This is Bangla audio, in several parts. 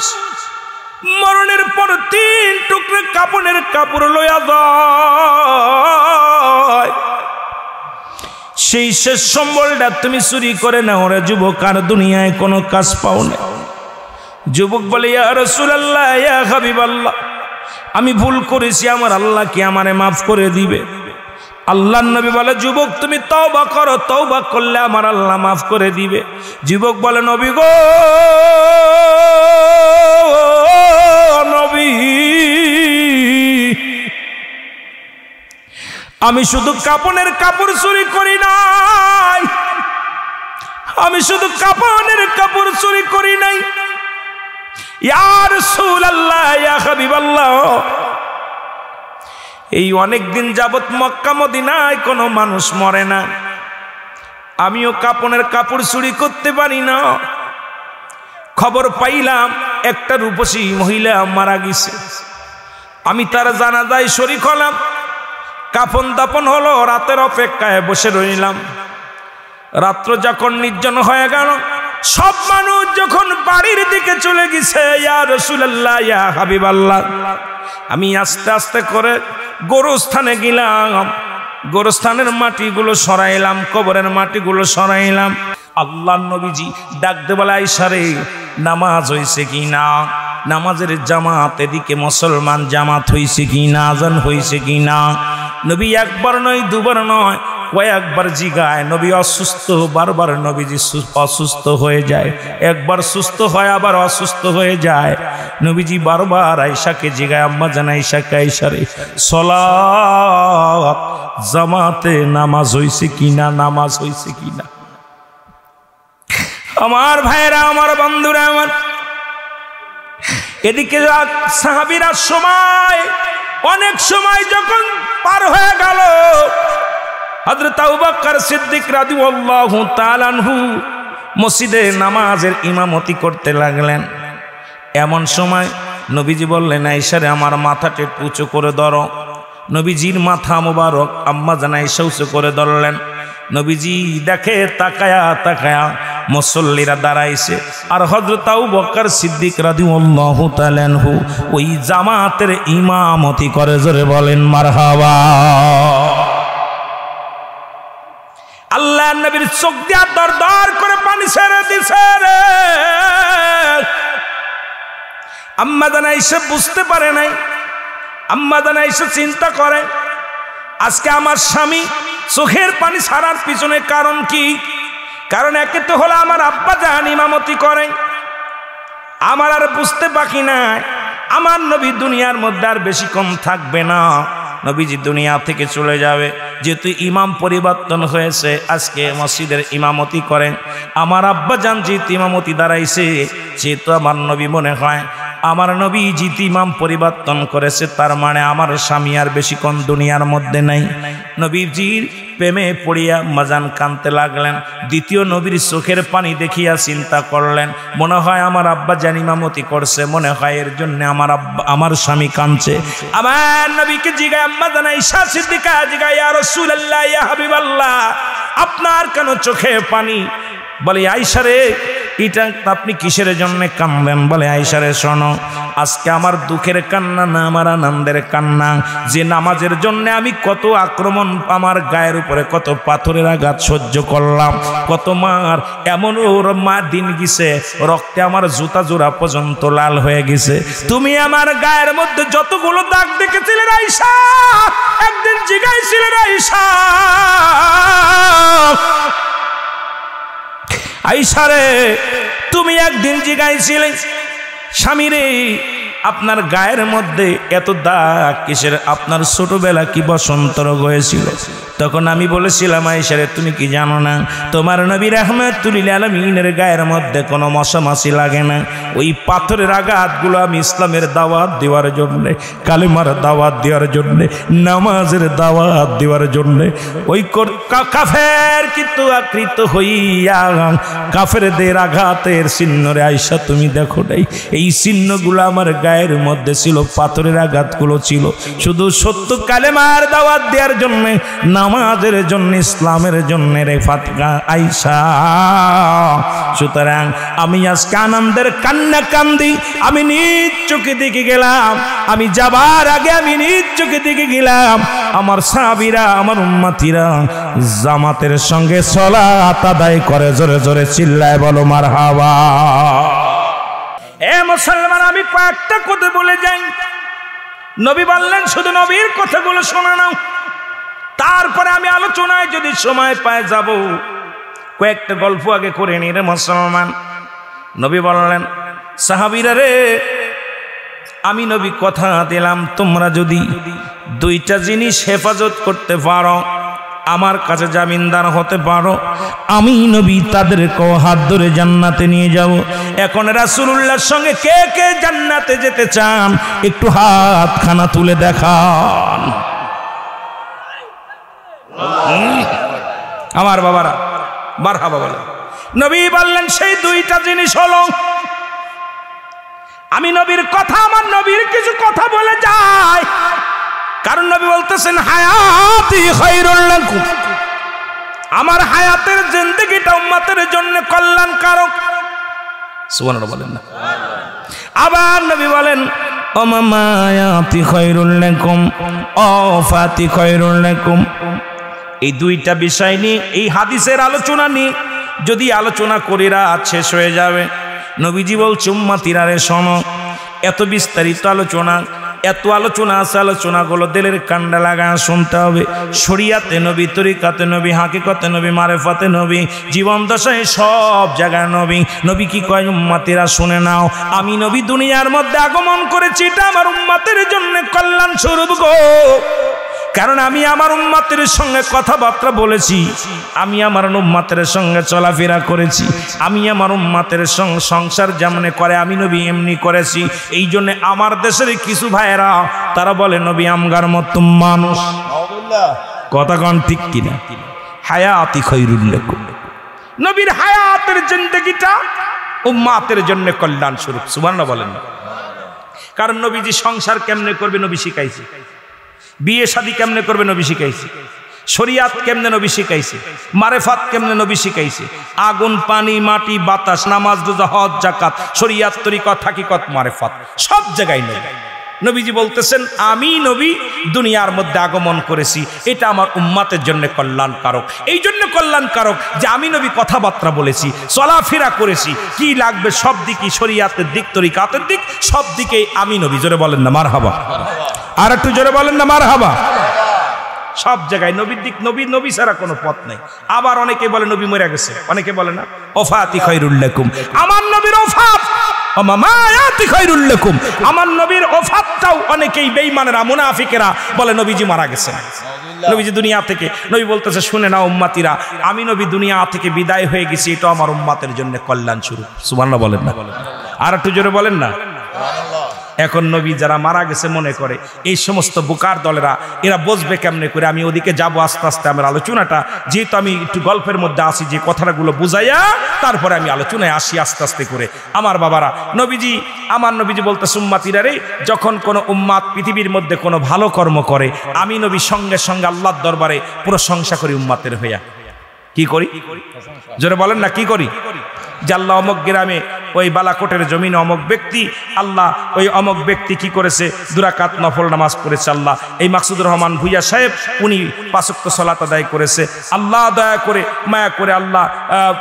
মানুষ মরণের পর 3 টুকরা কাপড়ের কাপড় লইয়া যায়, সেই শেষ সম্বলটা তুমি চুরি করে নাও রে যুবক, আর দুনিয়ায় কোনো কাজ পাও না। যুবক বলে, ইয়া রাসূলুল্লাহ, ইয়া হাবিবাল্লাহ, আমি ভুল করেছি, আমার আল্লাহ কি আমারে মাফ করে দিবে? আল্লাহর নবী বলে, যুবক তুমি তওবা করো, তওবা করলে আমার আল্লাহ মাফ করে দিবে। যুবক বলে, নবী গো নবী, আমি শুধু কাপড়ের কাপড় চুরি করি নাই, আমি শুধু কাপড়ের কাপড় চুরি করি নাই, ইয়া রাসূলুল্লাহ, ইয়া হাবিবাল্লাহ, এই অনেক দিন যাবত মক্কা মদিনায় কোনো মানুষ মরে না, আমিও কাপড়ের কাপড় চুরি করতে পারি না। খবর পাইলাম একটা রূপসী মহিলা মারা গেছে, আমি তার জানাজায় শরীক হলাম, কাফন দাফন হলো, রাতের অপেক্ষায় বসে রইলাম। রাত্র যখন নির্জন হয়ে গেল, সব মানুষ যখন বাড়ির দিকে চলে গেছে, ইয়া রাসূলুল্লাহ, ইয়া হাবিবাল্লাহ, আমি আস্তে আস্তে করে গোরস্থানে গেলাম, গোরস্থানের মাটিগুলো সরাইলাম, কবরের মাটিগুলো সরাইলাম। আল্লাহর নবীজি ডাক দে বলে, আয়েশা রে, নামাজ হয়েছে কি না? নামাজের জামাত, এদিকে মুসলমান জামাত হয়েছে কি না, আযান হয়েছে কি না? নবী একবার নয় দুবার নয় কয়েকবার জিগায়। নবী অসুস্থ, বারবার নবীজি অসুস্থ হয়ে যায়, একবার সুস্থ হয় আবার অসুস্থ হয়ে যায়। নবীজি বারবার আয়েশাকে জিগায়, আম্মা জান আয়েশাকে, আয়েশা রে, সালাত জামাতে নামাজ হয়েছে কিনা, নামাজ হয়েছে কিনা? আমার ভাইরা, আমার বন্ধুরা, আমার এদিকে সাহাবীরা সময়, অনেক সময় যখন পার হয়ে গেল, হযরত আবু বকর সিদ্দিক রাদিয়াল্লাহু তাআলা আনহু মসজিদে নামাজের ইমামতি করতে লাগলেন। এমন সময় নবীজি বললেন, আয়েশা রে, আমার মাথাটা একটু উঁচু করে ধরো। নবীজির মাথা মোবারক আম্মা জান আয়েশা উঁচু করে ধরলেন। নবীজি দেখে তাকায়া তাকায়া মুসল্লিরা দাঁড়াইছে, আর হযরত আবু বকর সিদ্দিক রাদিয়াল্লাহু তাআলা আনহু ওই জামাতের ইমামতি করে। জোরে বলেন মারহাবা। আল্লাহর নবীর চোখ দিয়া দর দর করে পানি ছেড়ে দিছে রে। আম্মা জান আয়েশা বুঝতে পারে নাই, আম্মা জান আয়েশা চিন্তা করে, আজকে আমার স্বামী চোখের পানি ছাড়ার পিছনে কারণ কি? কারণ একে তো হলো আমার আব্বা জান ইমামতি করে, আমার আর বুঝতে বাকি নাই, আমার নবী দুনিয়ার মধ্যে আর বেশিক্ষণ থাকবে না, নবীজি দুনিয়া থেকে চলে যাবে। যেহেতু ইমাম পরিবর্তন হয়েছে, আজকে মসজিদের ইমামতি করেন আমার আব্বা জান, যেহেতু ইমামতি দাঁড়াইছে, যেহেতু আমার নবী মনে হয় আমার নবী জিত ইমাম পরিবর্তন করেছে, তার মানে আমার স্বামী আর বেশিক্ষণ দুনিয়ার মধ্যে নাই। নবীজির প্রেমে পড়িয়া মাজান কাঁদতে লাগলেন। দ্বিতীয় নবীর চোখের পানি দেখিয়া চিন্তা করলেন, মনে হয় আমার আব্বা জান ইমামতি করছে, মনে হয় এর জন্য আমার স্বামী কাঁদছে। আমার নবীকে জিগায় আম্মা জান আয়েশা সিদ্দিকা জিগায়, ইয়া রাসূলুল্লাহ, ইয়া হাবিবাল্লাহ, আপনার কেন চোখে পানি? বলে, আয়েশা রে, এটা আপনি কিসের জন্য কাঁদলেন? বলে, আয়েশা রে শোনো, আজকে আমার দুঃখের কান্না না, আমার আনন্দের কান্না। যে নামাজের জন্য আমি কত আক্রমণ, আমার গায়ের উপরে কত পাথরের আঘাত সহ্য করলাম, কত মার, এমন ওর মা দিন গেছে রক্তে আমার জুতা জোড়া পর্যন্ত লাল হয়ে গেছে। তুমি আমার গায়ের মধ্যে যতগুলো দাগ দেখেছিলে আয়েশা, একদিন জিগাইছিলে আয়েশা, আয়েশা রে, তুমি একদিন জিগাইছিলে স্বামী রে, আপনার গায়ের মধ্যে এত দাগ কিসের? আপনার ছোটবেলা কি বসন্ত রোগ হয়েছিল? তখন আমি বলেছিলাম, আয়েশা রে, তুমি কি জানো না তোমার নবী রাহমাতুল লিল আলামিনের গায়ের মধ্যে কোনো মশা মাছি লাগে না। ওই পাথরের আঘাতগুলো আমি ইসলামের দাওয়াত দেওয়ার জন্যে, কালেমার দাওয়াত দেওয়ার জন্যে, নামাজের দাওয়াত দেওয়ার জন্যে, ওই কাফের কিন্তু আকৃত হইয়া কাফেরদের আঘাতের চিহ্ন রে আয়েশা তুমি দেখো নাই, এই চিহ্নগুলো আমার গায়ের মধ্যে ছিল, পাথরের আঘাতগুলো ছিল শুধু সত্য কালেমার দাওয়াত দেওয়ার জন্য, নামাজের জন্য, ইসলামের জন্য রে ফাতিমা আয়েশা। সুতরাং আমি আজকে আনন্দের কান্না কান্দি, আমি নিজ চোখে দেখে গেলাম, আমি যাবার আগে আমি নিজ চোখে দেখে গেলাম আমার সাহাবীরা, আমার উম্মতিরা জামাতের সঙ্গে সালাত আদায় করে। জোরে জোরে চিল্লায় বলো মারহাবা। এ মুসলমান, আমি কয়েকটা কথা বলে যাই। নবী বললেন শুধু নবীর কথাগুলো শোনা নাও, তারপরে আমি আলোচনায় যদি সময় পায় যাব। কয়েকটা গল্প আগে করে নি রে মুসলমান। নবী বললেন, সাহাবীরা রে, আমি নবী কথা দিলাম তোমরা যদি দুইটা জিনিস হেফাজত করতে পারো, আমার কাছে জামিনদার হতে পারো, আমি নবী তাদেরকেও হাত ধরে জান্নাতে নিয়ে যাব। এখন রাসূলুল্লাহর সঙ্গে কে কে জান্নাতে যেতে চান একটু হাতখানা তুলে দেখান। আমার বাবারা মারহাবা বলে। নবী বললেন সেই দুইটা জিনিস হলো, আমি নবীর কথা, আমার নবীর কিছু কথা বলে যায়, কারণ নবী বলতেছেন হায়াতি খায়রুল লাকুম, আমার হায়াতের জিন্দেগিটা উম্মতের জন্য কল্যাণকারক। সুবহানাল্লাহ বলেন না? আবার নবী বলেন ওমামায়াতি খায়রুল লাকুম ওয়াফাতি খায়রুল লাকুম। এই দুইটা বিষয় নিয়ে, এই হাদিসের আলোচনা নিয়ে যদি আলোচনা করি রাত শেষ হয়ে যাবে। নবীজি বলছে উম্মতিরা রে শোনো, এত বিস্তারিত আলোচনা, এত আলোচনা আছে, আলোচনাগুলো দিলের কান্ডা লাগায় শুনতে হবে। শরিয়াতে নবী, তরিকাতে নবী, হাকিকতে নবী, মারেফাতে নবী, জীবন দশায় সব জায়গায় নবী। নবী কি কয়? উম্মতিরা শুনে নাও, আমি নবী দুনিয়ার মধ্যে আগমন করেছি, এটা আমার উম্মতের জন্য কল্যাণ স্বরূপ গো। কারণ আমি আমার উম্মতের সঙ্গে কথাবার্তা বলেছি, আমি আমার উম্মতের সঙ্গে চলাফেরা করেছি, আমি আমার উম্মতের সঙ্গে সংসার যেমন করে আমি নবী এমনি করেছি। এই জন্য আমার দেশের কিছু ভাইয়েরা তারা বলে নবী আমগার মতো মানুষ। কথা কন ঠিক কিনা? হায়াতি খায়রুল লাকুম, নবীর হায়াতের জিন্দেগিটা উম্মতের জন্য কল্যাণ স্বরূপ। সুবহানাল্লাহ বলেন না? কারণ নবীজি সংসার কেমনে করবে নবী শিখাইছে, বিয়ে শাদী কেমনে করবে নবী শিখাইছে, শরিয়াত কেমনে নবী শিখাইছে, মারেফাত কেমনে নবী শিখাইছে, আগুন পানি মাটি বাতাস নামাজ রোজা হজ যাকাত শরিয়াত তরিকত হাকিকত মারেফাত সব জায়গায় নবী। নবীজি বলতেছেন আমি নবী দুনিয়ার মধ্যে আগমন করেছি, এটা আমার উম্মতের জন্য কল্যাণকারক। এই জন্য কল্যাণকারক যে আমি নবী কথাবার্তা বলেছি, চলাফেরা করেছি, কি লাগবে সব দিকই, শরিয়াতের দিক তরিকাতের দিক সব দিকেই আমি নবী। জোরে বলেন না মারহাবা? আর একটু জোরে বলেন না মারহাবা? সব জায়গায় নবীর দিক, নবী নবী ছাড়া কোনো পথ নাই। আবার অনেকে বলে নবী মরে গেছে, অনেকে বলে না ওফাতি খায়রুল লাকুম, আমার নবীর ওফাত ওমামায়াতি খায়রুল লাকুম, আমার নবীর ওফাতটাও অনেকেই বেঈমানেরা মুনাফিকেরা বলে নবীজি মারা গেছেন, নবীজি দুনিয়া থেকে। নবী বলতেছে শুনে নাও উম্মতিরা, আমি নবী দুনিয়া থেকে বিদায় হয়ে গেছি, এটা আমার উম্মতের জন্য কল্যাণ স্বরূপ। সুবহানাল্লাহ বলেন না? আর একটু জোরে বলেন না? এখন নবী যারা মারা গেছে মনে করে, এই সমস্ত বুকার দলেরা এরা বসবে কেমনে করে। আমি ওদিকে যাব আস্তে আস্তে, আমার আলোচনাটা যেহেতু আমি একটু গল্পের মধ্যে আসি, যে কথাগুলো বুঝাইয়া তারপরে আমি আলোচনায় আসি আস্তে আস্তে করে। আমার বাবারা, নবীজি, আমার নবীজি বলতে উম্মতিরা রে, যখন কোনো উম্মাত পৃথিবীর মধ্যে কোনো ভালো কর্ম করে, আমি নবী সঙ্গে সঙ্গে আল্লাহর দরবারে প্রশংসা করি উম্মাতের হইয়া। কি করি? জোরে বলেন না কি করি? যে আল্লাহ অমক গ্রামে ওই বালাকোটের জমিনে অমক ব্যক্তি, আল্লাহ ওই অমক ব্যক্তি কি করেছে, 2 রাকাত নফল নামাজ পড়েছে। আল্লাহ এই মাকসুদুর রহমান ভুইয়া সাহেব উনি 5 ওয়াক্ত সালাত আদায় করেছে। আল্লাহ দয়া করে মায়া করে আল্লাহ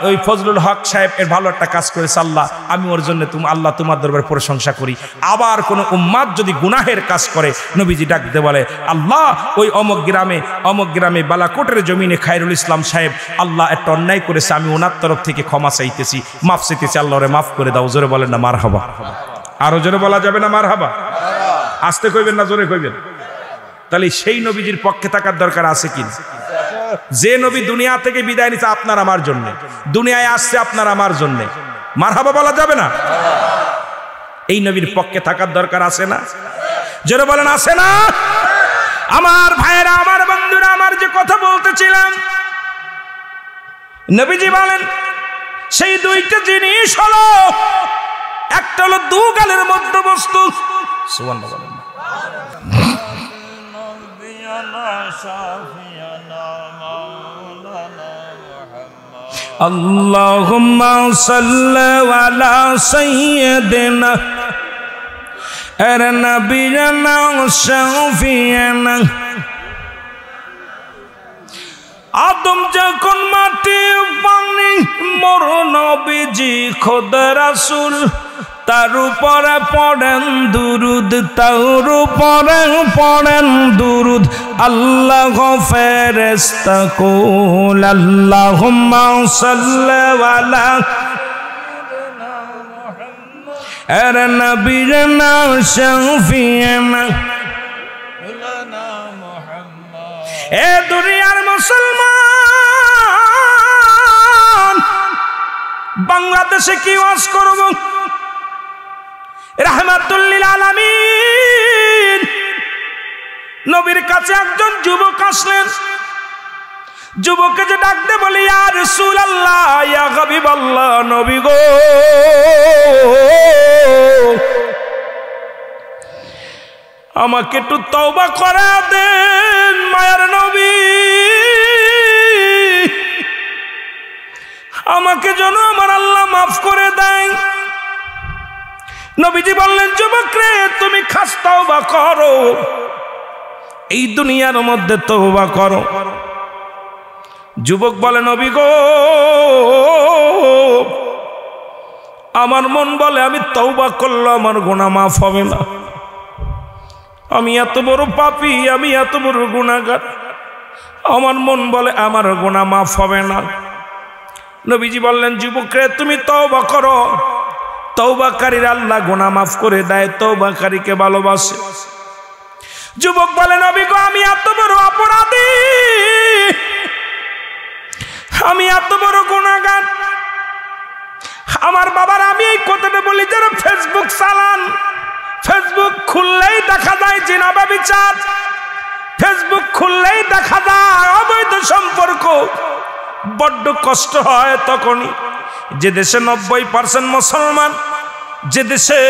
ওই ফজলুল হক সাহেব এর ভালো একটা কাজ করেছে। আল্লাহ আমি ওর জন্য আল্লাহ তোমার দরবারে প্রশংসা করি। আবার কোনো উম্মাদ যদি গুনাহের কাজ করে, নবীজি ডাকতে বলে আল্লাহ ওই অমক গ্রামে বালাকোটের জমিনে খায়রুল ইসলাম সাহেব আল্লাহ একটা অন্যায় করেছে, আমি ওনার তরফ থেকে ক্ষমা চাইতেছি, মাফ চাইতেছি, আল্লাহরে মাফ করে দাও। জোরে বলেন না মারহাবা? আরো জোরে বলা যাবে না মারহাবা? আস্তে কইবেন না জোরে কইবেন? তাহলে সেই নবীজির পক্ষে থাকার দরকার আছে কি? যে নবী দুনিয়া থেকে বিদায় নিছে আপনার আমার জন্য, দুনিয়ায় আসছে আপনার আমার জন্য, মারহাবা বলা যাবে না? এই নবীর পক্ষে থাকার দরকার আছে না? জোরে বলেন আছে না? আমার ভাইয়েরা, আমার বন্ধুরা, আমার যে কথা বলতেছিলাম, নবীজি বলেন সেই 2টা জিনিস হলো, একটা হলো 2 গালের মধ্যবস্তু, সুবহানাল্লাহ বলেন না। আল্লাহুম্মা সাল্লি আলা সাইয়্যিদিনা আর নবিয়িনা শাফিয়ানা। আদম যখন মাটি পানি মোর নবীজি খোদা রাসূল তার উপরে পড়েন দুরুদ, তার উপরে পড়েন দুরুদ। আল্লাহ ফেরেশতা কুল আল্লাহুম্মা সাল্লি আলা আর নবিয়িনা শাফিয়ানা। এ দুনিয়ার মুসলমান, বাংলাদেশে কি ওয়াজ করব? রাহমাতুল লিল আলামিন নবীর কাছে একজন যুবক আসলেন। যুবককে যে ডাকতে বলি, ইয়া রাসূলুল্লাহ, ইয়া হাবিবাল্লাহ, নবী গো, আমাকে একটু তওবা করা দেন মায়ার নবী, আমাকে যেন আমার আল্লাহ মাফ করে দেয়। নবীজি বললেন, যুবক রে, তুমি খাস তওবা করো, এই দুনিয়ার মধ্যে তওবা করো। যুবক বলে, নবী গো, আমার মন বলে আমি তওবা করলে আমার গুনাহ মাফ হবে না, আমি এত বড় পাপী, আমি এত বড় গুনাহগার, আমার মন বলে আমার গুনাহ মাফ হবে না। নবীজি বললেন, যুবক রে, তুমি তওবা করো, তওবাকারীর আল্লাহ গুনাহ মাফ করে দেয়, তওবাকারীকে ভালোবাসে। যুবক বলে, নবী গো, আমি এত বড় অপরাধী, আমি এত বড় গুনাহগার, আমার বাবার আমি এই কথাটা বলি, যারা ফেসবুক চালান, ফেসবুক খুললেই দেখা যায় জিনা ব্যভিচার, ফেসবুক খুললেই দেখা যায় অবৈধ সম্পর্ক। বড্ড কষ্ট হয় তখনই, যে দেশে 90% মুসলমান, যে দেশে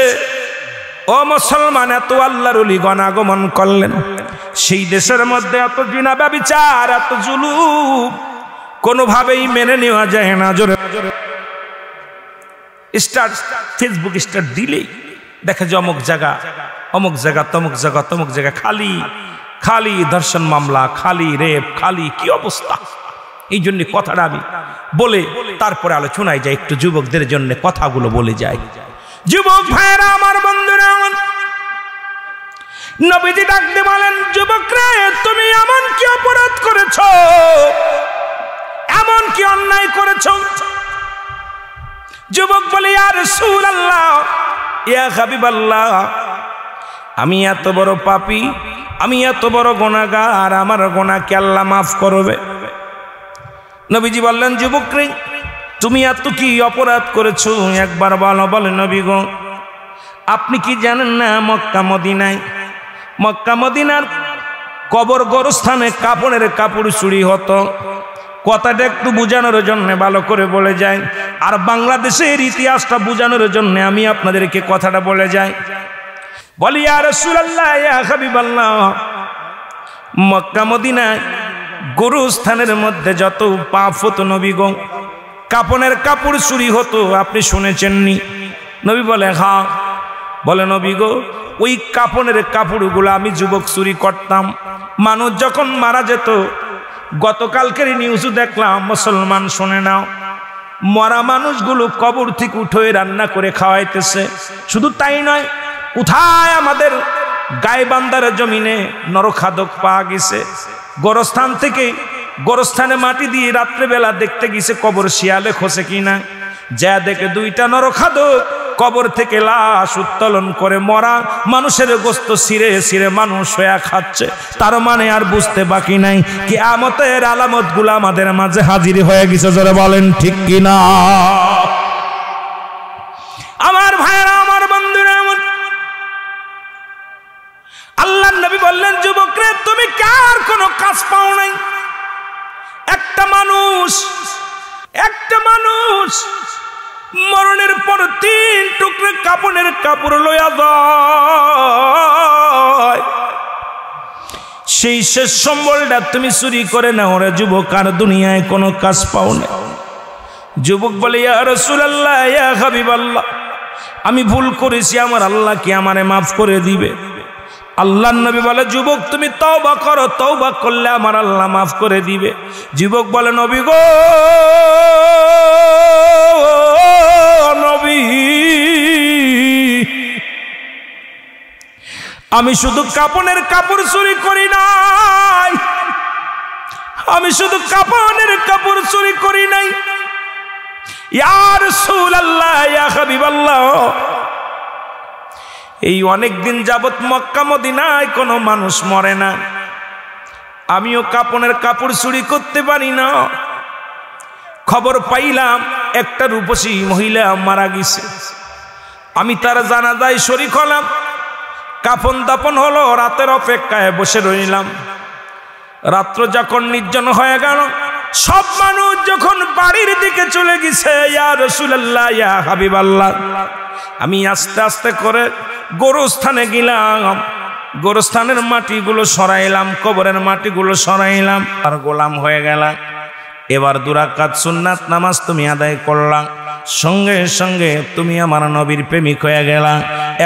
ও মুসলমান এত আল্লাহর ওলিগণ আগমন করলেন, সেই দেশের মধ্যে এত জিনা ব্যভিচার, এত জুলুম কোনোভাবেই মেনে নেওয়া যায় না। জোরে স্টার ফেসবুক স্টার দিলেই দেখা যায় অমুক জায়গা, অমুক জায়গা, তমুক জায়গা, তমুক জায়গা, খালি খালি ধর্ষণ মামলা, খালি রেপ, খালি কি অবস্থা। এই জন্য কথাটা আমি বলে তারপরে আলোচনায় যাই, একটু যুবকদের জন্য কথাগুলো বলে যাই। যুবক ভাইরা আমার, বন্ধুরা, নবীজি ডাকতে বলেন, যুবক রে, তুমি এমন কি অপরাধ করেছো, এমন কি অন্যায় করেছো? যুবক বলে, ইয়া রাসূলুল্লাহ, ইয়া হাবিবাল্লাহ, আমি এত বড় পাপী, আমি এত বড় গুনাহগার, আমার গুনাহ কি আল্লাহ মাফ করবে? নবীজি বললেন, যুবক রে, তুমি এত কি অপরাধ করেছো, একবার বলো। বলে, নবী গো, আপনি কি জানেন না মক্কা মদিনায়, মক্কা মদিনার কবর গোরস্থানে কাপড়ের কাপড় চুরি হতো? কথাটা একটু বোঝানোর জন্য ভালো করে বলে যায়, আর বাংলাদেশের ইতিহাসটা বোঝানোর জন্য আমি আপনাদেরকে কথাটা বলে যাই। বলি, ইয়া রাসূলুল্লাহ, ইয়া হাবিবাল্লাহ, মক্কা মদিনায় গোরস্থানের মধ্যে যত পাপ হতো নবী গো, কাপড়ের কাপড় চুরি হতো, আপনি শুনেছেননি? নবী বলে, হ্যাঁ। বলে, নবী গো, ওই কাপড়ের কাপড়গুলো আমি যুবক চুরি করতাম। মানুষ যখন মারা যেত, গতকালকের নিউজও দেখলাম, মুসলমান শুনে নাও, মরা মানুষগুলো কবর থেকে উঠে রান্না করে খাওয়াইতেছে। শুধু তাই নয়, কোথায় আমাদের গাইবান্ধার জমিনে নরখাদক পাওয়া গেছে, গোরস্থান থেকে, গোরস্থানে মাটি দিয়ে রাত্রেবেলা দেখতে গেছে কবর শিয়ালে খসে কিনা, যা দেখে দুইটা নরখাদক কবর থেকে লাশ উত্তোলন করে মরা মানুষের গোস্ত ছিঁড়ে ছিঁড়ে মানুষ হয়ে খাচ্ছে। তার মানে আর বুঝতে বাকি নাই কিয়ামতের আলামতগুলো আমাদের মাঝে হাজির হয়ে গেছে। জোরে বলেন ঠিক কিনা? আমার ভাইরা, আমার বন্ধুরা, আল্লাহর নবী বললেন, যুবকরে, তুমি কার কোনো কাজ পাও নাই? একটা মানুষ মরণের পর 3 টুকরো কাপড়ের কাপড় লইয়া যায়, সেই শেষ সম্বলটা তুমি চুরি করে নাও রে যুবক, আর দুনিয়ায় কোনো কাজ পাও না। যুবক বলে, ইয়া রাসূলুল্লাহ, ইয়া হাবিবাল্লাহ, আমি ভুল করেছি, আমার আল্লাহ কি আমারে মাফ করে দিবে? আল্লাহর নবী বলে, যুবক তুমি তওবা করো, তওবা করলে আমার আল্লাহ মাফ করে দিবে। যুবক বলে, নবী গো নবী, আমি শুধু কাপনের কাপড় চুরি করি নাই, আমি শুধু কাপনের কাপড় চুরি করি নাই। ইয়া রাসূলুল্লাহ, ইয়া হাবিবাল্লাহ, এই অনেক দিন যাবত মক্কা মদিনায় কোনো মানুষ মরে না, আমিও কাপনের কাপড় চুরি করতে পারি না। খবর পাইলাম একটা রূপসী মহিলা মারা গেছে, আমি তার জানাজায় শরীক হলাম, কাফন দাপন হলো, রাতের অপেক্ষায় বসে রইলাম। রাত্র যখন নির্জন হয়ে গেল, সব মানুষ যখন বাড়ির দিকে চলে গেছে, ইয়া রাসূলুল্লাহ, ইয়া হাবিবাল্লাহ, আমি আস্তে আস্তে করে গোরস্থানে গেলাম, গোরস্থানের মাটিগুলো সরাইলাম, কবরের মাটিগুলো সরাইলাম, আর গোলাম হয়ে গেলাম। এবার 2 রাকাত সুন্নাত নামাজ তুমি আদায় করলা, সঙ্গে সঙ্গে তুমি আমার নবীর প্রেমিক হয়ে গেলা।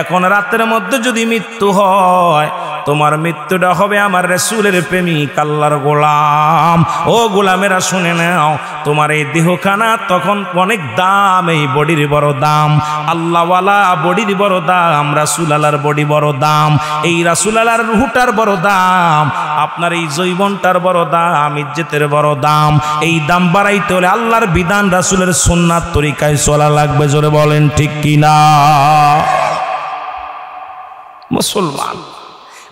এখন রাতের মধ্যে যদি মৃত্যু হয়, তোমার মৃত্যুটা হবে আমার রাসূলের প্রেমিক, আল্লাহর গোলাম। ও গোলামেরা শুনে নাও, তোমার এই দেহখানা তখন অনেক দাম, এই বডির বড় দাম, আল্লাহওয়ালা বডির বড় দাম, রাসূল আল্লাহর বডি বড় দাম, এই রাসূল আল্লাহর রূহটার বড় দাম, আপনার এই যৌবনটার বড় দাম, ইজ্জতের বড় দাম। এই দাম বাড়াইতে হলে আল্লাহর বিধান, রাসূলের সুন্নাত তরিকায় চলা লাগবে। জোরে বলেন ঠিক কিনা? মুসলমান,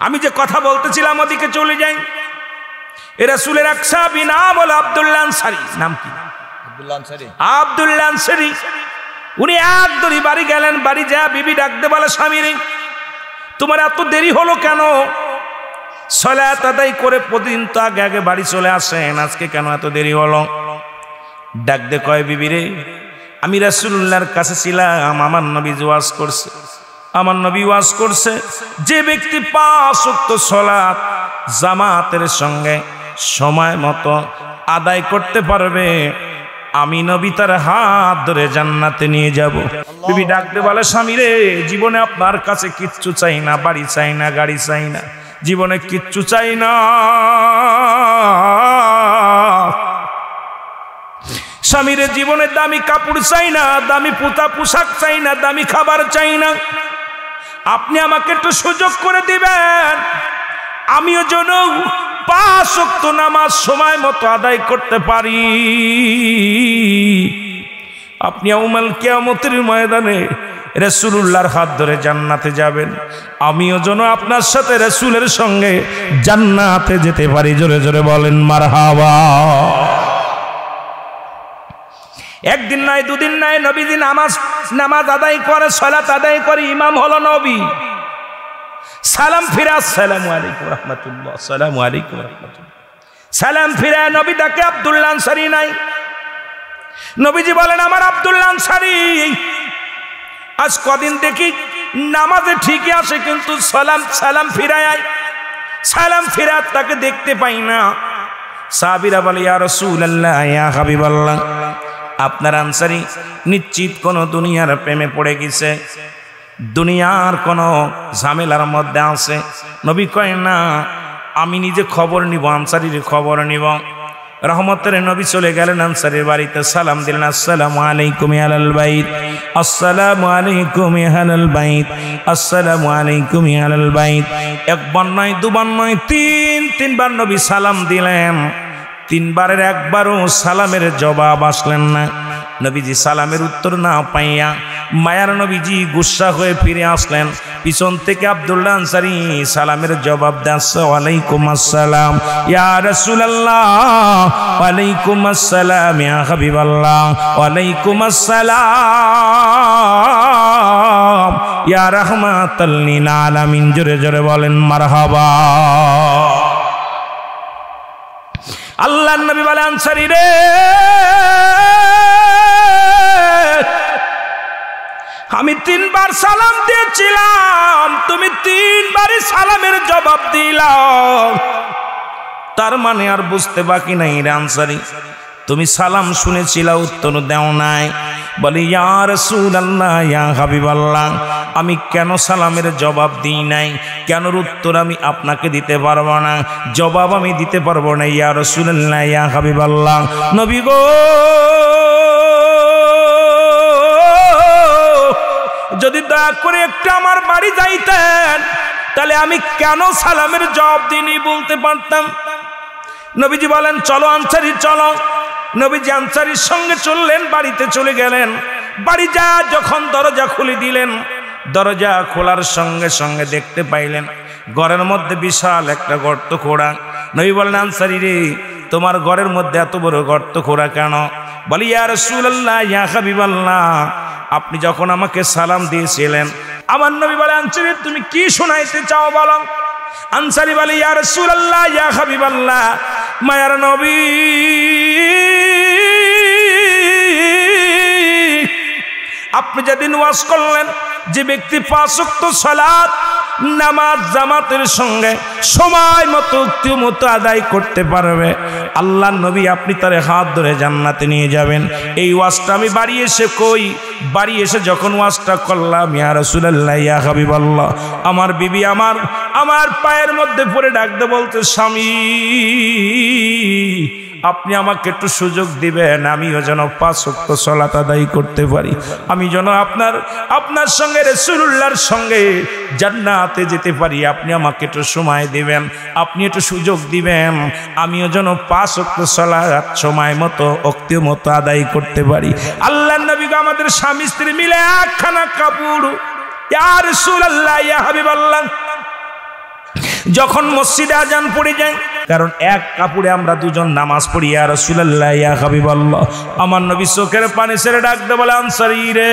আমি যে কথা বলতেছিলাম ওদিকে চলে যাই। এ রাসূলের এক সাহাবী নাম হলো আব্দুল্লাহ আনসারী। নাম কি? আব্দুল্লাহ আনসারী। আব্দুল্লাহ আনসারী, উনি একদরি বাড়ি গেলেন, বাড়ি যা বিবি ডাকতে বলে, স্বামী রে তোমার এত দেরি হলো কেন? সালাত আদায় করে প্রতিদিন তো আগে আগে বাড়ি চলে আসেন, আজকে কেন এত দেরি হলো? ডাক দে কয়, বিবি রে আমি রাসূলুল্লাহর কাছে ছিলাম, আমার নবী ওয়াজ করছে, আমার নবী ওয়াজ করছে, যে ব্যক্তি 5 ওয়াক্ত সালাত জামাতের সঙ্গে সময় মতো আদায় করতে পারবে, আমি নবী তার হাত ধরে জান্নাতে নিয়ে যাব। বিবি ডাকতে বলে, স্বামী রে জীবনে আপনার কাছে কিচ্ছু চাই না, বাড়ি চাই না, গাড়ি চাই না, জীবনে কিচ্ছু চাই না। স্বামীর জীবনে দামি কাপড় চাই না, দামি পোশাক চাই না, দামি খাবার চাই না, আপনি আমাকে একটু সুযোগ করে দিবেন, আমিও যেন 5 ওয়াক্ত নামাজ সময় মতো আদায় করতে পারি। আপনি ইয়াউমুল কিয়ামতের ময়দানে রাসূলুল্লাহর হাত ধরে জান্নাতে যাবেন, আমিও যেন আপনার সাথে রাসূলের সঙ্গে জান্নাতে যেতে পারি। জোরে জোরে বলেন মারহাবা। একদিন নয়, 2 দিন নয়, নবীজি নামাজ আদায় করে, সালাত আদায় করে, ইমাম হলো নবী, সালাম ফিরা, আসসালামু আলাইকুম রাহমাতুল্লাহ, আসসালামু আলাইকুম রাহমাতুল্লাহ, সালাম ফিরা নবী ডাকে, আব্দুল্লাহ আনসারী নাই। নবীজি বলেন, আমার আব্দুল্লাহ আনসারী আজ কদিন দেখি নামাজে ঠিকই আসে, কিন্তু সালাম ফিরায়, সালাম ফিরা তাকে দেখতে পাই না। সাহাবীরা বলে, ইয়া রাসূলুল্লাহ, ইয়া হাবিবাল্লাহ, আপনার আনসারী নিশ্চিত কোন দুনিয়ার প্রেমে পড়ে গেছে, দুনিয়ার কোন ঝামেলার মধ্যে আছে। নবী কয়, না, আমি নিজে খবর নিব, আনসারীর খবর নিব। রহমতের নবী চলে গেলেন আনসারীর বাড়িতে, সালাম দিলেন, আসসালামু আলাইকুম আহলাল বাইত, আসসালামু আলাইকুম আহলাল বাইত, আসসালামু আলাইকুম আহলাল বাইত। 1 বার নয়, 2 বার নয়, 3 বার নবী সালাম দিলেন। 3 বারের একবারও সালামের জবাব আসলেন না। নবীজি সালামের উত্তর না পাইয়া মায়ার নবীজি গুসা হয়ে ফিরে আসলেন। পিছন থেকে আব্দুল্লাহ আনসারী সালামের জবাব দিচ্ছে, ওয়ালাইকুম আসসালাম ইয়া রাসূলুল্লাহ, ওয়ালাইকুম আসসালাম ইয়া হাবিবাল্লাহ, ওয়ালাইকুম আসসালাম ইয়া রাহমাতাল লিল আলামিন। জোরে জোরে বলেন মারহাবা। আল্লাহর নবী বলে, আনসারী রে, আমি 3 বার সালাম দিয়েছিলাম, তুমি 3 বারই সালামের জবাব দিলাম। তার মানে আর বুঝতে বাকি নাই রে আনসারী, তুমি সালাম শুনেছিলা, উত্তর দাও নাই। বলে ইয়া রাসূলুল্লাহ, ইয়া হাবিবাল্লাহ, আমি কেন সালামের জবাব দিই নাই, কেন উত্তর আমি আপনাকে দিতে পারবো না, জবাব আমি দিতে পারবো না। ইয়া রাসূলুল্লাহ, ইয়া হাবিবাল্লাহ, নবী গো, যদি দয়া করে একটু আমার বাড়ি যাইতেন, তাহলে আমি কেন সালামের জবাব দিইনি বলতে পারতাম। নবীজি বলেন চলো আনসারী চলো। নবীজি আনসারীর সঙ্গে চললেন, বাড়িতে চলে গেলেন। বাড়ি যা যখন দরজা খুলে দিলেন, দরজা খোলার সঙ্গে সঙ্গে দেখতে পাইলেন ঘরের মধ্যে বিশাল একটা গর্ত খোঁড়া। নবী বললেন আনসারী রে, তোমার ঘরের মধ্যে এত বড় গর্ত খোঁড়া কেন? বলি ইয়া রাসূলুল্লাহ, ইয়া হাবিবাল্লাহ, আপনি যখন আমাকে সালাম দিয়েছিলেন, আমার নবী বলে আনসারী তুমি কি শোনাইতে চাও বলো। আনসারী বলে ইয়া রাসূলুল্লাহ, ইয়া হাবিবাল্লাহ, মায়ার নবী, আপনি যেদিন ওয়াজ করলেন যে ব্যক্তি 5 ওয়াক্ত সালাত নামাজ জামাতের সঙ্গে সময় মতো মতো আদায় করতে পারবে, আল্লাহ নবী আপনি তার হাত ধরে জান্নাতে নিয়ে যাবেন। এই ওয়াজটা আমি বাড়ি এসে কই, বাড়ি এসে যখন ওয়াজটা করলাম, ইয়া রাসূলুল্লাহ, ইয়া হাবিবাল্লাহ, আমার বিবি আমার পায়ের মধ্যে পড়ে ডাকতে বলতে, স্বামী আপনি আমাকে একটু সুযোগ দিবেন, আমিও যেন 5 ওয়াক্ত সালাত আদায় করতে পারি, আমি যেন আপনার সঙ্গে রাসূলুল্লাহর সঙ্গে জান্নাতে যেতে পারি। আপনি আমাকে একটু সময় দিবেন, আপনি একটু সুযোগ দিবেন, আমিও যেন 5 ওয়াক্ত সালাত সময় মতো ওক্ত মতো আদায় করতে পারি। আল্লাহর নবী আমাদের স্বামী স্ত্রী মিলে একখানা কাপড়, ইয়া রাসূলুল্লাহ, ইয়া হাবিবাল্লাহ, যখন মসজিদে আজান পড়ে যায়, কারণ এক কাপড়ে আমরা দুজন নামাজ পড়ি, ইয়া রাসূলুল্লাহ, ইয়া হাবিবাল্লাহ, আমার নবী চোখের পানি ছেড়ে ডাকতে বলে আনসারী রে,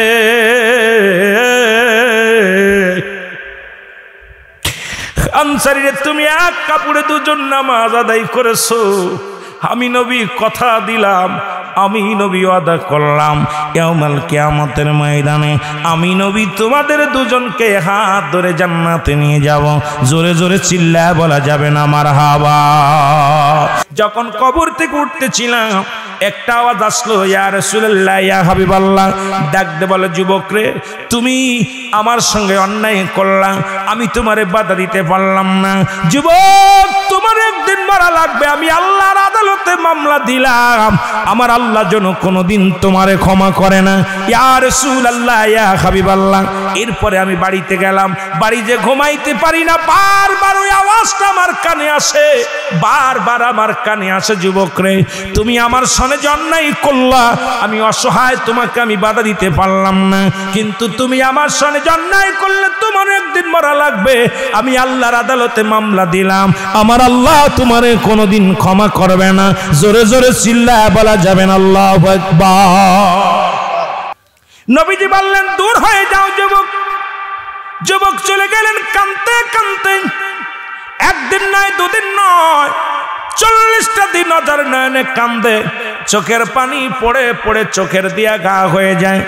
আনসারী রে, তুমি এক কাপড়ে দুজন নামাজ আদায় করেছো, আমি নবী কথা দিলাম, আমি নবী ওয়াদা করলাম, ইয়াউমাল কিয়ামতের ময়দানে আমি নবী তোমাদের দুজনকে হাত ধরে জান্নাতে নিয়ে যাব। জোরে জোরে চিল্লায় বলা যাবে না মারহাবা। যখন কবর থেকে উঠতেছিলাম, একটা আওয়াজ আসলো, ইয়া রাসূলুল্লাহ, ইয়া হাবিবাল্লাহ, ডাকতে বলে যুবক রে, তুমি আমার সঙ্গে অন্যায় করলা, আমি তোমারে বাধা দিতে পারলাম না। যুবক, তোমার একদিন মারা লাগবে, আমি আল্লাহর আদালতে মামলা দিলাম, আমার আল্লাহ যেন কোনোদিন তোমারে ক্ষমা করে না। ইয়া রাসূলুল্লাহ, ইয়া হাবিবাল্লাহ। এরপরে আমি বাড়িতে গেলাম, বাড়ি যে ঘুমাইতে পারি না, বারবার ওই আওয়াজটা আমার কানে আসে, বারবার আমার কানে আসে, যুবক রে, তুমি আমার সনে অন্যায় করলা, আমি অসহায়, তোমাকে আমি বাধা দিতে পারলাম না, কিন্তু তুমি আমার সনে অন্যায় করলে তোমার একদিন মরা লাগবে, আমি আল্লাহর আদালতে মামলা দিলাম, আমার আল্লাহ তোমারে কোনোদিন ক্ষমা করবে না। জোরে জোরে চিল্লায় বলা যাবে না আল্লাহু আকবার। নবীজি বললেন দূর হয়ে যাও যুবক। যুবক চলে গেলেন কাঁদতে কাঁদতে, একদিন নয়, দুদিন নয়, 40টা দিন অজার নয়নে কান্দে, চোখের পানি পড়ে পড়ে চোখের দিয়া গা হয়ে যায়।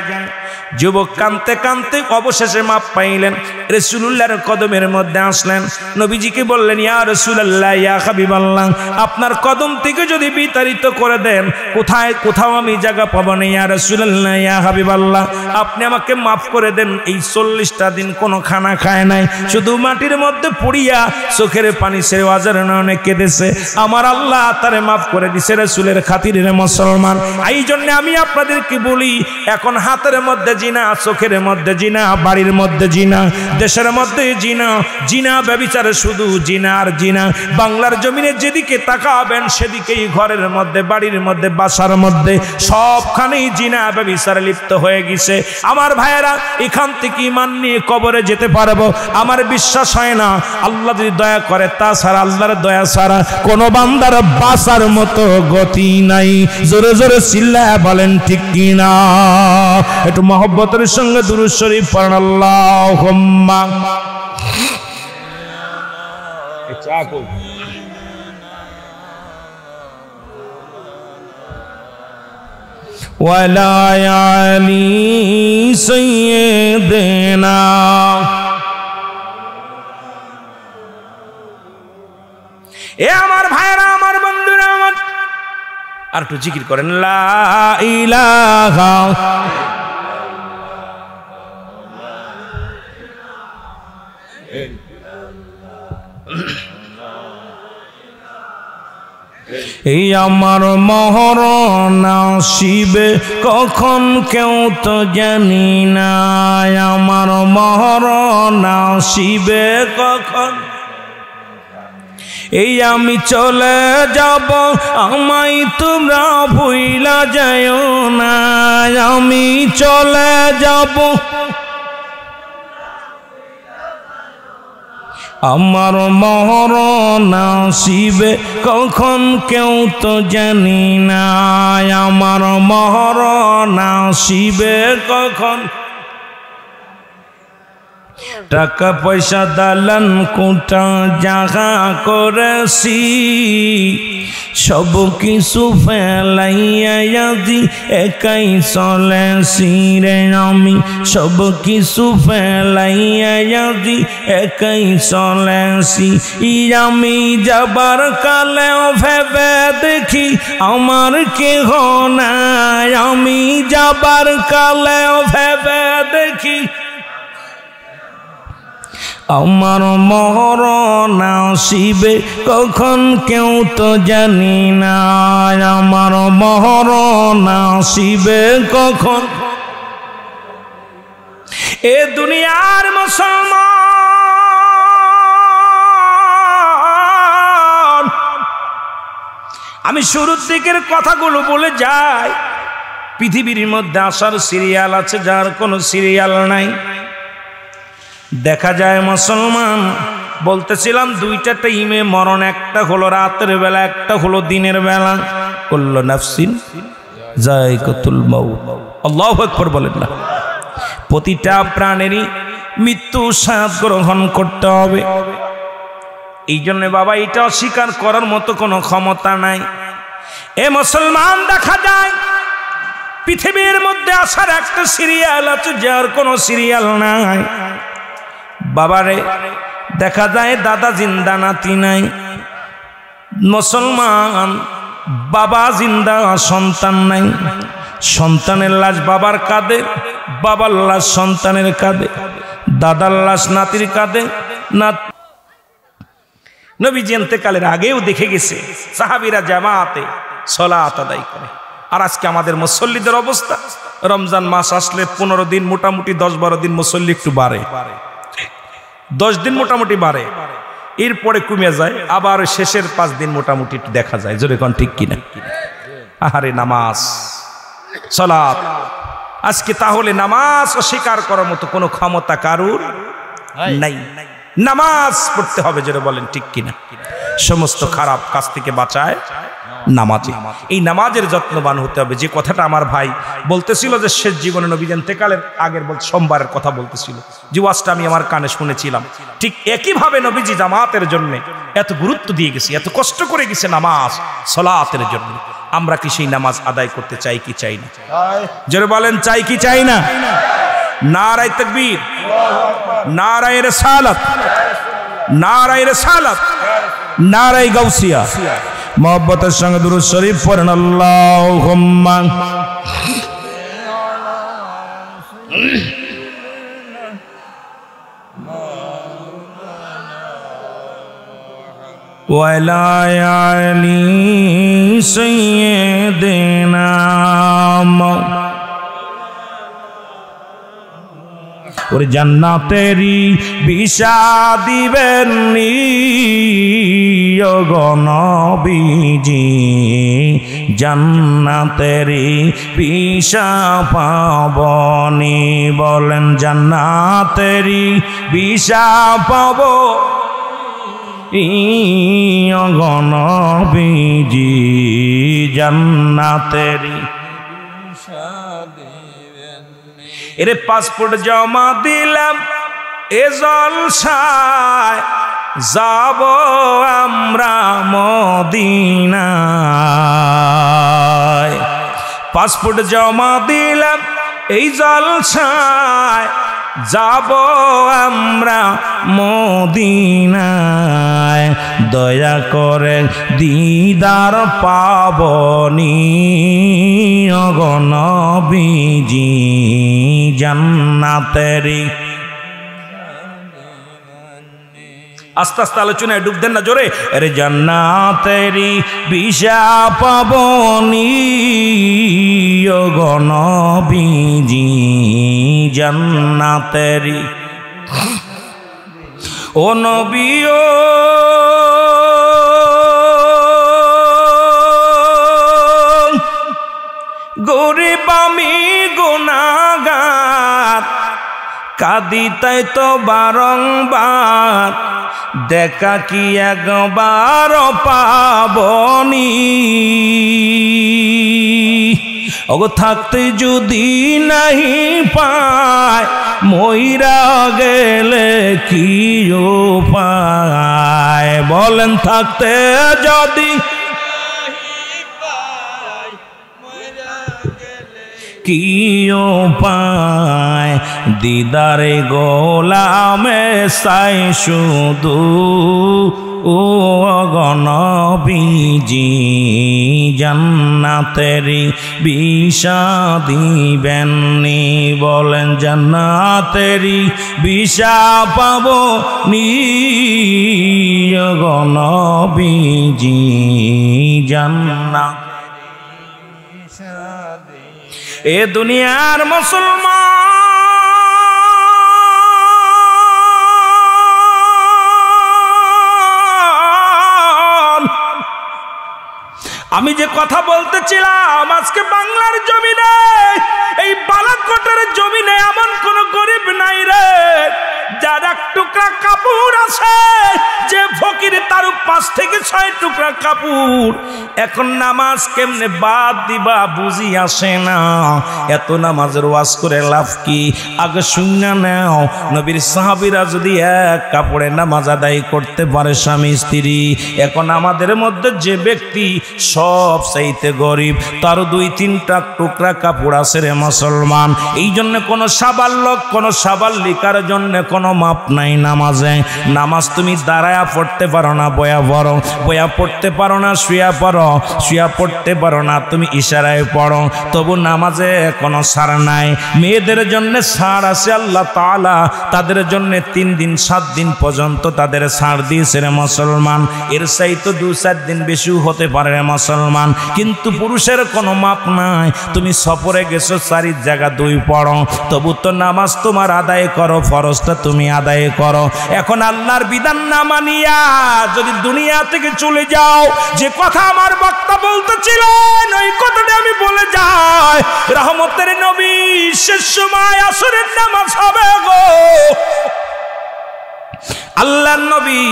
যুবক কাঁদতে কাঁদতে অবশেষে মাপ পাইলেন, রাসূলুল্লাহর কদমের মধ্যে আসলেন, নবীজিকে বললেন ইয়া রাসূলুল্লাহ, ইয়া হাবিবাল্লাহ, আপনার কদম থেকে যদি বিতাড়িত করে দেন, কোথাও আমি জায়গা পাবো না, ইয়া রাসূলুল্লাহ, ইয়া হাবিবাল্লাহ, আপনি আমাকে মাফ করে দেন। এই 40টা দিন কোনো খানা খায় নাই, শুধু মাটির মধ্যে পড়িয়া চোখের পানি ছেড়ে অজার নয়নে কেঁদেছে, আমার আল্লাহ তারে মাফ করে দিছে রাসূলের খাতিরে মুসলমান। এই জন্য আমি আপনাদেরকে বলি, এখন হাতের মধ্যে জিনা, চোখের মধ্যে জিনা, বাড়ির মধ্যে জিনা, দেশের মধ্যে জিনা, জিনা ব্যভিচারে শুধু জিনা আর জিনা। বাংলার জমিনে যেদিকে তাকাবেন সেদিকেই ঘরের মধ্যে, বাড়ির মধ্যে, বাসার মধ্যে সবখানেই জিনা ব্যভিচারে লিপ্ত হয়ে গেছে। আমার ভাইয়েরা, এখান থেকে ঈমান নিয়ে কবরে যেতে পারবো আমার বিশ্বাস হয় না, আল্লাহ যদি দয়া করে, তাছাড়া আল্লাহর দয়া ছাড়া কোনো বান্দার বাঁচার মতো গতি নাই। জোরে জোরে চিল্লায় বলেন ঠিক কিনা? একটু মহব্বতের সঙ্গে দুরূদ শরীফ পড়েন আল্লাহুম্মা। ওয়ালা আলি সাইয়্যিদিনা। এ আমার ভাইরা, আমার বন্ধুরা, আমার আর একটু জিকির করেন লা ইলাহা। এই আমার মরণ আসিবে কখন কেউ তো জানি না, আমার মরণ আসিবে কখন। এই আমি চলে যাব, আমায় তোমরা ভুইলা যাও না, আমি চলে যাব, আমার মরণ আসিবে কখন কেউ তো জানি না, আমার মরণ আসিবে কখন। টাকা পয়সা দালান কোটা জাগা করেছি, সব কিছু ফেলাইয়া আজি একাই চলেছি রে আমি, সব কিছু ফেলাইয়া আজি একাই চলেছি। আমি যাবার কালেও ভেবে দেখি আমার কেহ নাই, আমি যাবার কালেও ভেবে দেখি আমার মরণ আসিবে কখন কেউ তো জানি না, আমার মরণ আসিবে কখন। এ দুনিয়ার মুসলমান, আমি শুরুর দিকের কথাগুলো বলে যাই। পৃথিবীর মধ্যে আসার সিরিয়াল আছে, যার কোনো সিরিয়াল নাই। দেখা যায় মুসলমান, বলতেছিলাম দুইটা টাইমে মরণ, একটা হলো রাতের বেলা, একটা হলো দিনের বেলা। কুল্লু নাফসিন যায়কাতুল মাউত। আল্লাহু আকবার বলেন না। প্রতিটা প্রাণেরই মৃত্যু স্বাদ গ্রহণ করতে হবে। এই জন্য বাবা, এটা অস্বীকার করার মতো কোনো ক্ষমতা নাই। এ মুসলমান, দেখা যায় পৃথিবীর মধ্যে আসার একটা সিরিয়াল আছে, যার কোনো সিরিয়াল নাই। বাবারে, দেখা যায় দাদা জিন্দা, নাতি নাই। মুসলমান, বাবা জিন্দা, সন্তান নাই। সন্তানের লাশ বাবার কাঁধে, বাবার লাশ সন্তানের কাঁধে, দাদার লাশ নাতির কাঁধে। নবীজি ইন্তেকালের আগেও দেখে গেছে সাহাবীরা জামাতে সালাত আদায় করে। আর আজকে আমাদের মুসল্লিদের অবস্থা, রমজান মাস আসলে 15 দিন মোটামুটি 10-12 দিন মুসল্লি একটু বাড়ে, 10 দিন মোটামুটি বাড়ে, এরপরে কমে যায়, আবার শেষের 5 দিন মোটামুটি একটু দেখা যায়। জোরে কোন ঠিক কিনা? আহারে নামাজ সালাত, আজকে তাহলে নামাজ অস্বীকার করার মতো কোনো ক্ষমতা কারুর নাই। নামাজ পড়তে হবে, জোরে বলেন ঠিক কিনা? সমস্ত খারাপ কাজ থেকে বাঁচায় নামাজে। এই নামাজের যত্নবান হতে হবে। যে কথাটা আমার ভাই বলতেছিল যে শেষ জীবনে নবীজি ইন্তেকালের আগের সোমবারের কথা বলতেছিল, যে ওয়াজটা আমি আমার কানে শুনেছিলাম, ঠিক একইভাবে নবীজি জামাতের জন্য এত গুরুত্ব দিয়ে গেছে, এত কষ্ট করে গেছে নামাজ সালাতের জন্য। আমরা কি সেই নামাজ আদায় করতে চাই কি চাই না? জোরে বলেন, চাই কি চাই না? নারায়ে তাকবীর, নারায়ে রিসালাত, নারায়ে রিসালাত, নারায়ে গাউসিয়া। মোহব্বতের সঙ্গে দুরূদ শরীফ পড়েন। আল্লাহুম্মা ওয়ালা আলি সাইয়্যিদিনা। ওরে জান্নাতেরি বিশা দিবেন নবীজি, জান্নাতেরি বিশা পাবনি। বলেন জান্নাতেরি বিশা পাব নবীজি, জান্নাতেরি। এরে পাসপোর্ট জমা দিলাম, এ জলসায় যাব আমরা মদিনায়। পাসপোর্ট জমা দিলাম এই জলসায় যাব আমরা মদিনায়, দয়া করে দিদার পাবনি ওগো নবীজি জান্নাতেরি। আস্তে আস্তে আলোচনায় ডুব দেন না জোরে। আরে জান্নাতেরি বিষা পাবনি ওগো নবীজি জান্নাতেরি। ও নবী ও গরিব আমি গুনাহগার, কাঁদি তাই তো বারংবার, দেখা কি একবার পাবনি। ওগো থাকতে যদি নাহি পায়, মইরা গেলে কি উপায়, বলেন থাকতে যদি কি উপায়, দিদারে গোলামে সাই শুধু ও নবীজি জান্নাতেরি বিষা দিবেননি, বলেন জান্নাতেরি বিষা পাবো নি গো নবীজি জান্নাত। এ দুনিয়ার মুসলমান, আমি যে কথা বলতেছিলাম, আজকে বাংলার জমিনে, এই বালাকোটের জমিনে এমন কোন গরিব নাই রে যার এক টুকরা কাপড় আছে, যে ফকির তার 5 থেকে 6 টুকরা কাপড়। এখন নামাজ কেমনে বাদ দিবা বুঝি আসে না। এত নামাজের ওয়াজ করে লাভ কি? আগে শুনে নাও, নবীর সাহাবীরা যদি এক কাপড়ে নামাজ আদায় করতে পারে স্বামী স্ত্রী, এখন আমাদের মধ্যে যে ব্যক্তি সব চাইতে গরিব, তার 2-3টা টুকরা কাপড় আছে রে মুসলমান। এই জন্য কোনো সাবাল্যক কোনো সাবাল্লিকার জন্য কোনো মাপ নাই নামাজে। নামাজ তুমি দাঁড়ায়া পড়তে পারো না, বয়া পড়ো, বয়া পড়তে পারো না, শুয়া পড়ো, শুয়া পড়তে পারো না, তুমি ইশারায় পড়ো, তবু নামাজে কোনো ছাড় নাই। মেয়েদের জন্য ছাড় আছে, আল্লাহ তাআলা তাদের জন্য 3 দিন 7 দিন পর্যন্ত তাদের ছাড় দিয়েছে রে মুসলমান। এর চাইতে 2-4 দিন বেশিও হতে পারে রে মুসলমান। কিন্তু পুরুষের কোনো মাপ নাই। তুমি সফরে গেছো 4 জায়গা 2 পড়ো, তবু তো নামাজ তোমার আদায় করো, ফরজটা তুমি আদায় করো। এখন আল্লাহর বিধান না মানিয়া যদি দুনিয়া থেকে চলে যাও, যে কথা আমার বক্তা বলতেছিলেন ওই কথাটা আমি বলে যাই, রহমতের নবী শেষ সময় আসরের নামাজ হবে গো। আল্লাহর নবী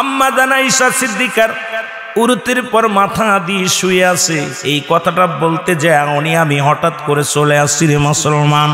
আম্মা জান আয়েশা সিদ্দিকার উরুতের পর মাথা দিয়ে শুয়ে আছে। এই কথাটা বলতে যায় আমি হঠাৎ করে চলে আসছি রে মুসলমান।